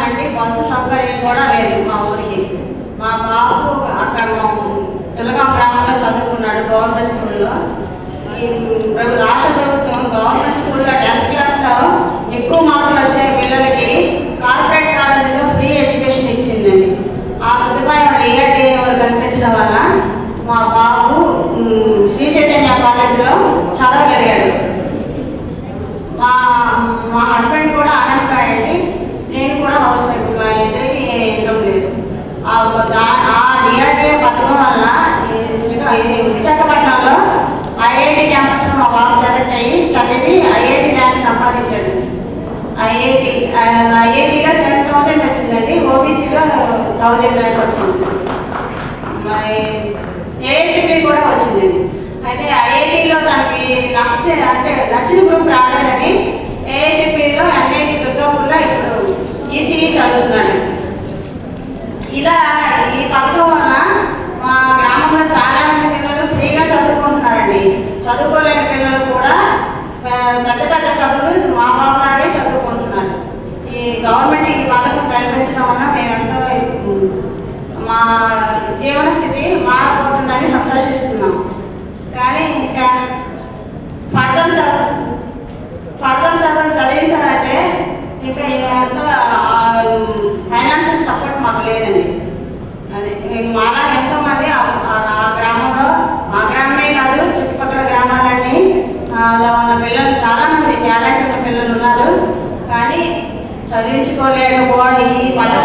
ఏమంటే బస్సు సౌకర్యం కూడా లేదు మా ఊరికి. మా బాబు అక్కడ తులగా గ్రామంలో చదువుకున్నాడు గవర్నమెంట్ స్కూల్లో. రాష్ట్ర ప్రభుత్వం గవర్నమెంట్ స్కూల్లో 10th క్లాస్లో ఎక్కువ మార్కులు వచ్చే పిల్లలకి కార్పొరేట్ కాలేజీలో ఫ్రీ ఎడ్యుకేషన్ ఇచ్చిందండి. ఆ సదుపాయం ఏఆర్టీ వాళ్ళు కల్పించడం వల్ల మా బాబు శ్రీ చైతన్య కాలేజీలో చదవగలిగాడు. మా హస్బెండ్ కూడా అన్ఎంప్లాయ్ అండి, నేను కూడా హౌస్ వైఫ్. మా ఇద్దరికి ఇన్కమ్ లేదు. ఆ డిఆర్డీఏ పథకం వల్ల విశాఖపట్నంలో ఐఐటి క్యాంపస్లో మా బాబు సెలెక్ట్ అయ్యి చదివి ఐఐటి ర్యాంక్ సంపాదించాడు. ఐఐటిలో 7,000 వచ్చిందండి, ఓబీసీలో 1,000 ర్యాంక్ వచ్చింది. మరి ఏఐటిపి కూడా వచ్చింది. అయితే ఐఐటిలో తనకి నచ్చిన గ్రూప్ రాలేదని ఏఐటిపిలో ఎన్ఐటి దుర్గాపూర్లో ఇప్పుడు ఈసీఈ చదువుతున్నాడు. ఇలా ఈ పథకం వల్ల మా గ్రామంలో చాలా మంది పిల్లలు ఫ్రీగా చదువుకుంటున్నారండి. చదువుకోలేని పిల్లలు కూడా పెద్ద పెద్ద చదువులు మా బాబులాగే చదువుకుంటున్నారు. ఈ గవర్నమెంట్ ఈ పథకం కల్పించడం వల్ల మేమెంతో మా జీవన స్థితి మారిపోతుందని సంతోషిస్తున్నాం. కానీ ఇంకా ఫర్దర్ చదువు చదివించాలంటే ఇంకా ఎంతో ఫైనాన్షియల్ సపోర్ట్ మాకు లేదండి. అది మాలా ఎంతోమంది ఆ గ్రామంలో, మా గ్రామమే కాదు చుట్టుపక్కల గ్రామాలన్నీ అలా ఉన్న పిల్లలు చాలామంది టాలెంట్ ఉన్న పిల్లలు ఉన్నారు. కానీ చదివించుకోలేకపోవడం ఈ పథకం